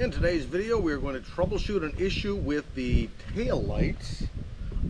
In today's video, we are going to troubleshoot an issue with the tail lights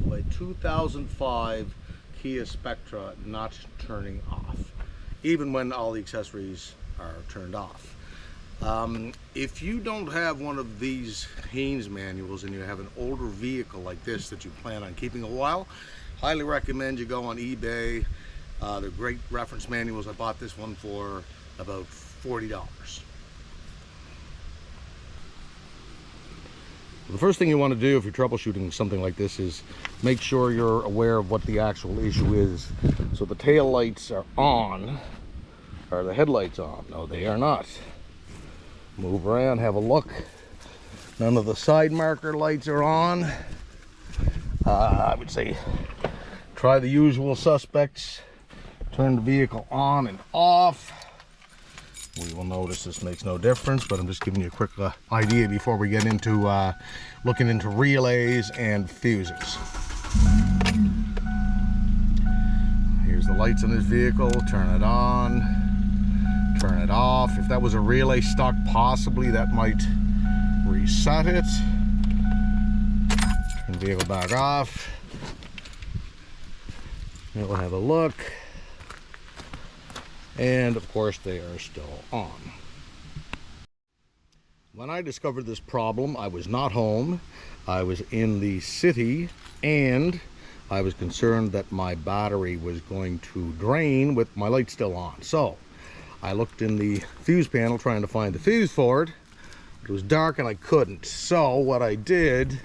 of a 2005 Kia Spectra not turning off, even when all the accessories are turned off. If you don't have one of these Haynes manuals and you have an older vehicle like this that you plan on keeping a while, highly recommend you go on eBay. They're great reference manuals. I bought this one for about $40. The first thing you want to do if you're troubleshooting something like this is make sure you're aware of what the actual issue is. So the tail lights are on. Are the headlights on? No, they are not. Move around, have a look. None of the side marker lights are on. I would say try the usual suspects. Turn the vehicle on and off. We will notice this makes no difference, but I'm just giving you a quick idea before we get into looking into relays and fuses. Here's the lights on this vehicle. Turn it on, turn it off. If that was a relay stuck, possibly that might reset it. Turn the vehicle back off. We'll have a look. And of course they are still on. When I discovered this problem, I was not home. I was in the city and I was concerned that my battery was going to drain with my light still on. So I looked in the fuse panel trying to find the fuse for it. It was dark and I couldn't. So what I did,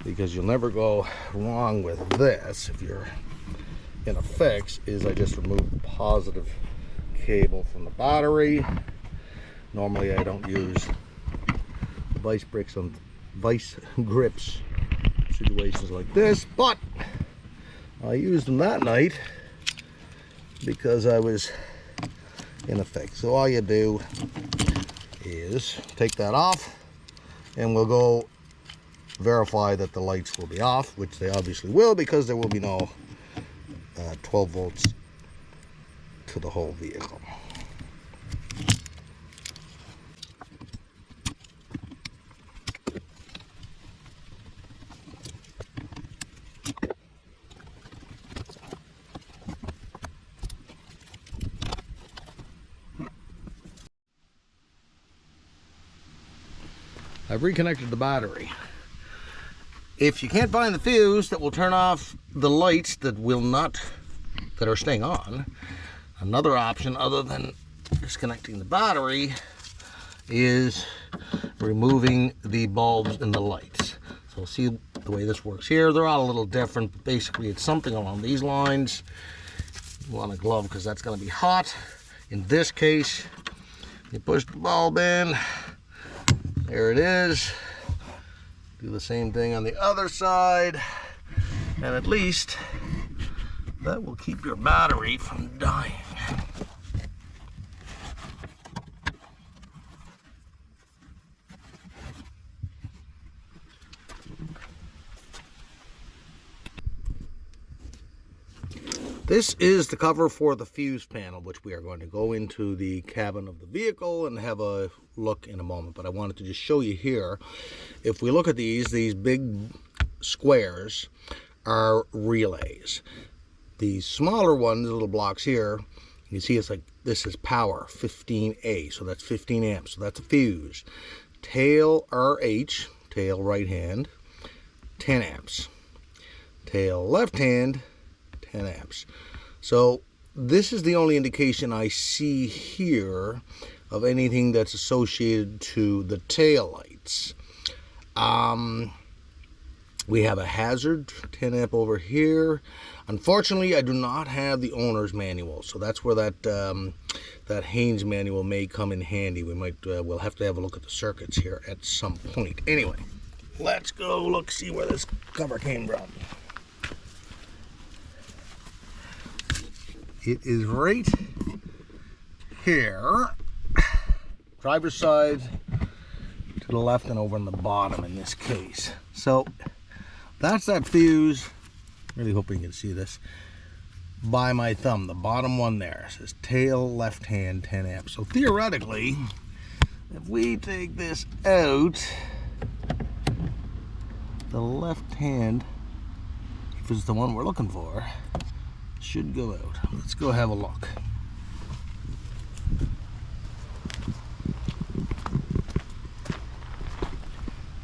because you'll never go wrong with this if you're in a fix, is I just removed the positive cable from the battery. Normally I don't use vice grips situations like this, but I used them that night because I was in a fix. So all you do is take that off and we'll go verify that the lights will be off, which they obviously will because there will be no 12 volts to the whole vehicle. I've reconnected the battery. If you can't find the fuse that will turn off the lights that are staying on, another option other than disconnecting the battery is removing the bulbs in the lights. So see the way this works here. They're all a little different, but basically it's something along these lines. You want a glove because that's going to be hot. In this case, you push the bulb in. There it is. Do the same thing on the other side, and at least that will keep your battery from dying. This is the cover for the fuse panel, which we are going to go into the cabin of the vehicle and have a look in a moment. But I wanted to just show you here. If we look at these big squares are relays. These smaller ones, the little blocks here, you can see it's like this is power, 15A, so that's 15 amps, so that's a fuse. Tail RH, tail right hand, 10 amps. Tail left hand, 10 amps. So this is the only indication I see here of anything that's associated to the tail lights. We have a hazard, 10 amp over here. Unfortunately, I do not have the owner's manual, so that's where that Haynes manual may come in handy. We'll have to have a look at the circuits here at some point. Anyway, let's go see where this cover came from. It is right here, driver's side to the left and over on the bottom in this case. So that's that fuse. Really hoping you can see this by my thumb. The bottom one there says tail left hand 10 amps. So theoretically, If we take this out, the left hand, if it's the one we're looking for, should go out. Let's go have a look.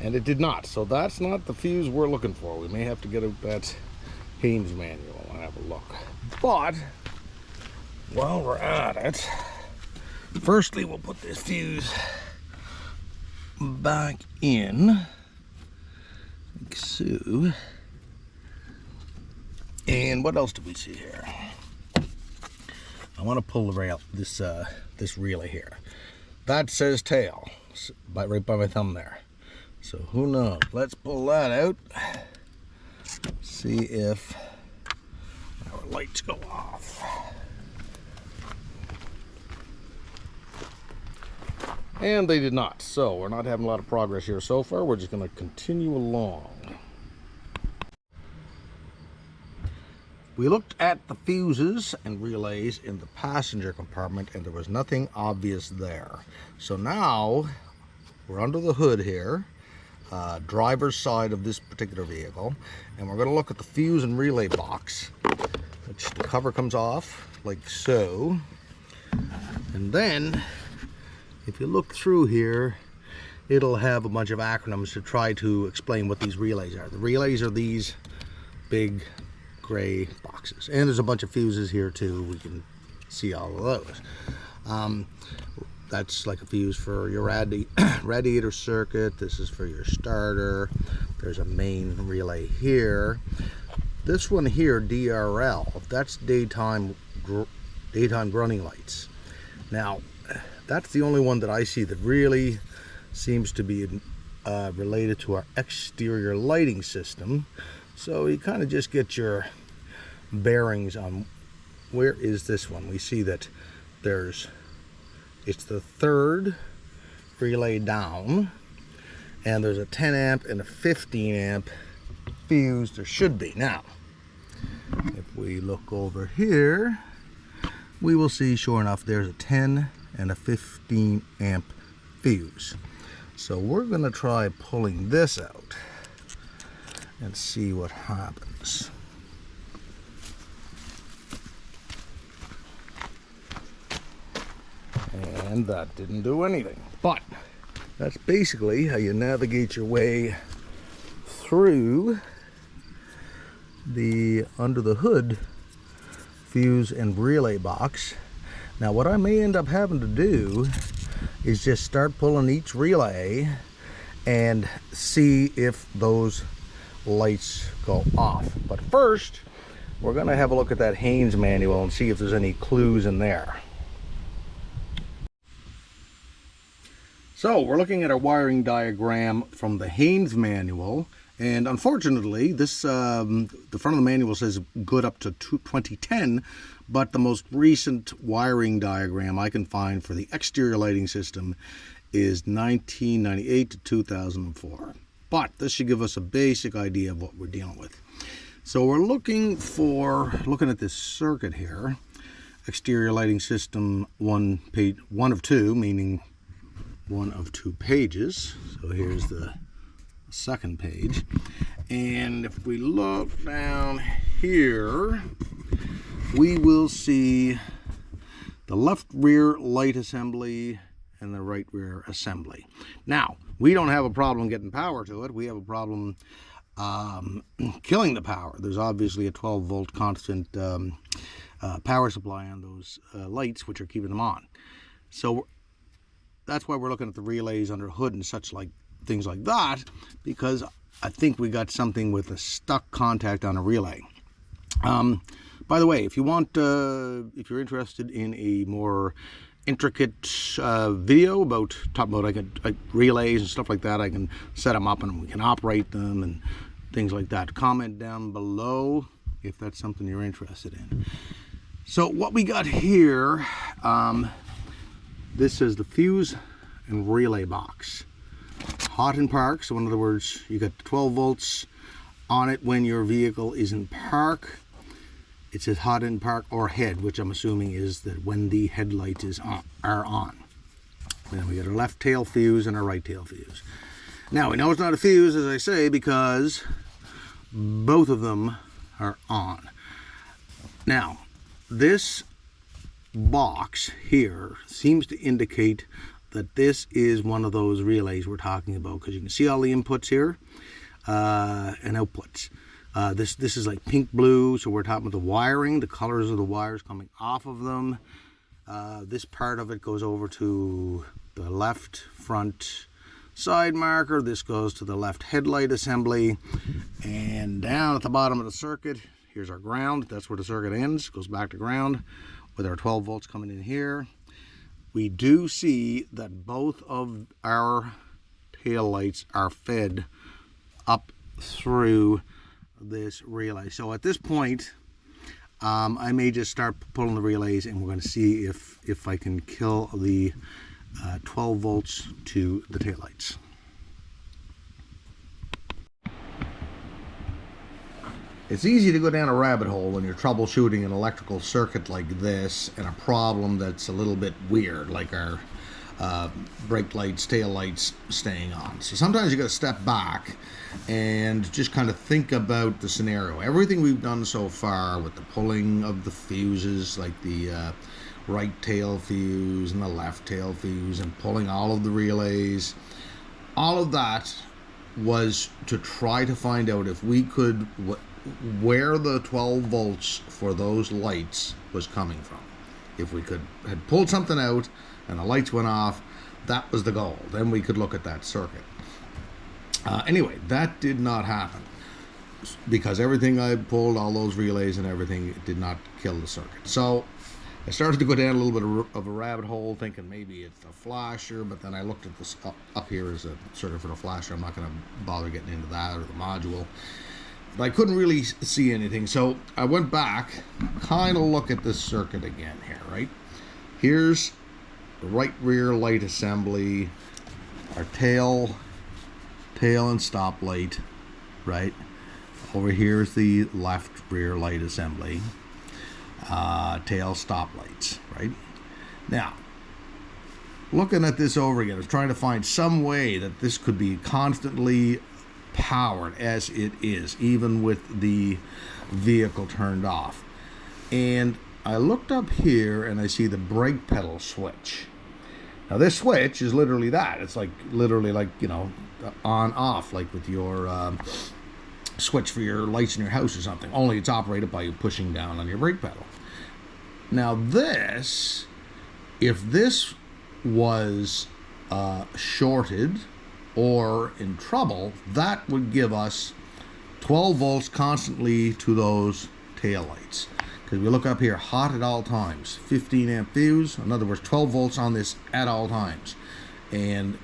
And it did not, so that's not the fuse we're looking for. We may have to get out that Haynes manual and have a look. But while we're at it, firstly we'll put this fuse back in, like so. And what else do we see here? I want to pull the rail, this relay here. That says tail, right by my thumb there. So who knows? Let's pull that out. See if our lights go off. And they did not. So we're not having a lot of progress here so far. We're just going to continue along. We looked at the fuses and relays in the passenger compartment and there was nothing obvious there. So now we're under the hood here. Driver's side of this particular vehicle, and we're going to look at the fuse and relay box, which the cover comes off like so. And then if you look through here, it'll have a bunch of acronyms to try to explain what these relays are. The relays are these big gray boxes, and there's a bunch of fuses here too. We can see all of those. That's like a fuse for your radiator circuit. This is for your starter. There's a main relay here. This one here, DRL, that's daytime running lights. Now, that's the only one that I see that really seems to be related to our exterior lighting system. So you kind of just get your bearings on where is this one. We see that it's the third relay down, and there's a 10 amp and a 15 amp fuse. There should be. Now, if we look over here, we will see, sure enough, there's a 10 and a 15 amp fuse. So we're going to try pulling this out and see what happens. And that didn't do anything. But that's basically how you navigate your way through the under the hood fuse and relay box. Now what I may end up having to do is just start pulling each relay and see if those lights go off. But first, we're going to have a look at that Haynes manual and see if there's any clues in there. So we're looking at a wiring diagram from the Haynes manual, and unfortunately this the front of the manual says good up to 2010, but the most recent wiring diagram I can find for the exterior lighting system is 1998 to 2004. But this should give us a basic idea of what we're dealing with. So we're looking at this circuit here, exterior lighting system, one of two, meaning one of two pages. So here's the second page, and if we look down here, we will see the left rear light assembly and the right rear assembly. Now, we don't have a problem getting power to it. We have a problem killing the power. There's obviously a 12 volt constant power supply on those lights, which are keeping them on. So that's why we're looking at the relays under hood and such like things like that, because I think we got something with a stuck contact on a relay. By the way, if you want, if you're interested in a more intricate video about talking about like relays and stuff like that, I can set them up and we can operate them and things like that. Comment down below if that's something you're interested in. So what we got here, this is the fuse and relay box. Hot in park, so in other words, you got 12 volts on it when your vehicle is in park. It says hot in park or head, which I'm assuming is that when the headlight are on. Then we got our left tail fuse and our right tail fuse. Now we know it's not a fuse, as I say, because both of them are on. Now, this box here seems to indicate that this is one of those relays we're talking about, because you can see all the inputs here and outputs. This is like pink blue, so we're talking about the wiring, the colors of the wires coming off of them. This part of it goes over to the left front side marker. This goes to the left headlight assembly, and down at the bottom of the circuit, here's our ground. That's where the circuit ends, goes back to ground with our 12 volts coming in here. We do see that both of our tail lights are fed up through this relay. So at this point, I may just start pulling the relays, and we're going to see if I can kill the 12 volts to the tail lights. It's easy to go down a rabbit hole when you're troubleshooting an electrical circuit like this and a problem that's a little bit weird, like our brake lights, tail lights staying on. So sometimes you got to step back and just kind of think about the scenario. Everything we've done so far with the pulling of the fuses, like the right tail fuse and the left tail fuse, and pulling all of the relays, all of that was to try to find out if we could where the 12 volts for those lights was coming from. If we had pulled something out and the lights went off, that was the goal. Then we could look at that circuit. Anyway, that did not happen, because everything I pulled, all those relays and everything, it did not kill the circuit. So I started to go down a little bit of a rabbit hole, thinking maybe it's a flasher, but then I looked at this up here as a circuit for the flasher. I'm not going to bother getting into that, or the module. But I couldn't really see anything, so I went back, kind of look at this circuit again here, right? Here's the right rear light assembly, our tail and stop light, right? Over here is the left rear light assembly, tail stop lights, right? Now, looking at this over again, I was trying to find some way that this could be constantly powered as it is, even with the vehicle turned off. And I looked up here and I see the brake pedal switch. Now this switch is literally that. It's like literally like, you know, on off, like with your switch for your lights in your house or something, only it's operated by you pushing down on your brake pedal. Now this, if this was shorted or in trouble, that would give us 12 volts constantly to those tail lights. Because we look up here, hot at all times, 15 amp fuse, in other words 12 volts on this at all times. And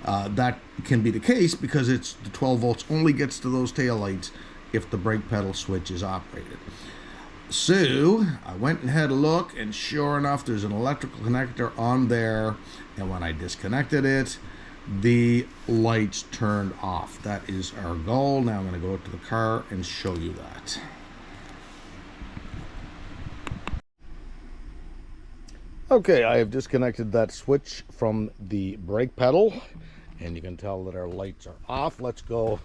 that can be the case because it's the 12 volts only gets to those tail lights if the brake pedal switch is operated. So I went and had a look, and sure enough, there's an electrical connector on there, and when I disconnected it, the lights turned off. That is our goal. Now I'm going to go up to the car and show you that. Okay, I have disconnected that switch from the brake pedal, and you can tell that our lights are off. Let's go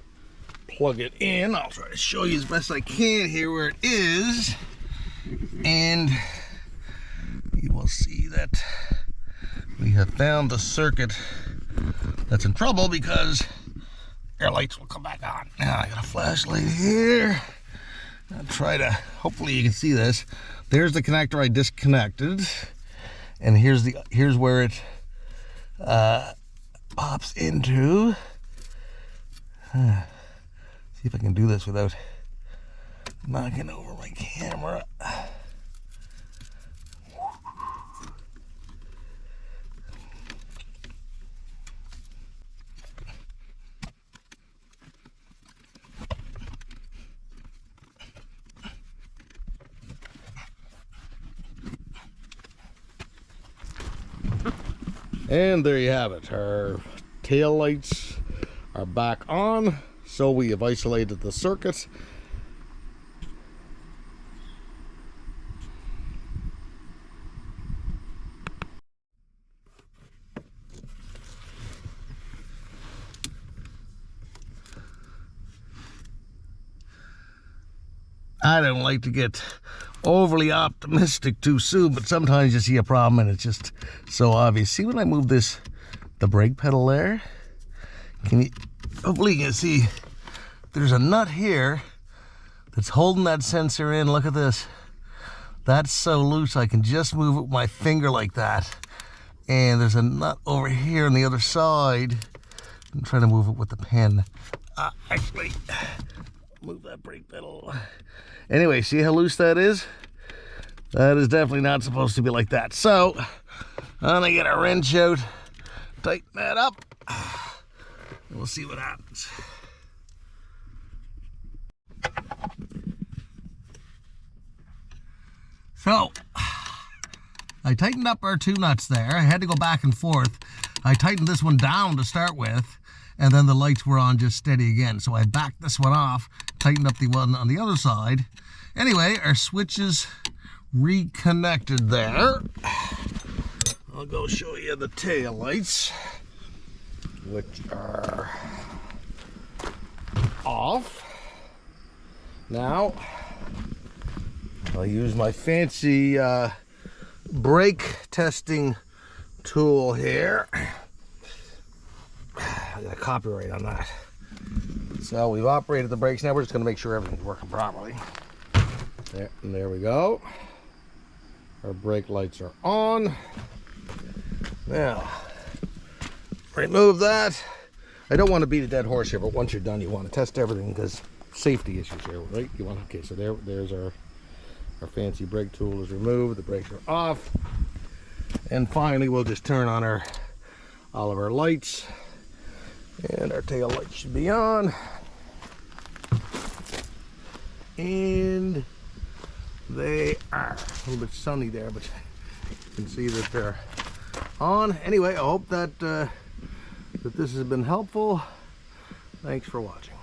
plug it in. I'll try to show you as best I can here where it is, and you will see that we have found the circuit that's in trouble, because our lights will come back on. Now I got a flashlight here. I'll try to, hopefully you can see this. There's the connector I disconnected, and here's where it pops into. See if I can do this without knocking over my camera. And there you have it. Our tail lights are back on, so we have isolated the circuit. I don't like to get overly optimistic too soon, but sometimes you see a problem and it's just so obvious. See when I move this, the brake pedal there? Hopefully you can see there's a nut here that's holding that sensor in. Look at this. That's so loose I can just move it with my finger like that. And there's a nut over here on the other side. I'm trying to move it with the pen. Actually, move that brake pedal. Anyway, see how loose that is? That is definitely not supposed to be like that. So, I'm gonna get a wrench out, tighten that up, and we'll see what happens. So, I tightened up our two nuts there. I had to go back and forth. I tightened this one down to start with, and then the lights were on just steady again. So I backed this one off, tightened up the one on the other side. Anyway, our switches reconnected there. I'll go show you the tail lights, which are off. Now, I'll use my fancy brake testing tool here. I got a copyright on that. So we've operated the brakes. Now we're just going to make sure everything's working properly. There we go. Our brake lights are on. Now, remove that. I don't want to beat a dead horse here, but once you're done, you want to test everything because safety issues here, right? You want, okay, so there's our fancy brake tool is removed. The brakes are off. And finally, we'll just turn on all of our lights. And our tail lights should be on. And they are a little bit sunny there, but you can see that they're on. Anyway, I hope that this has been helpful. Thanks for watching.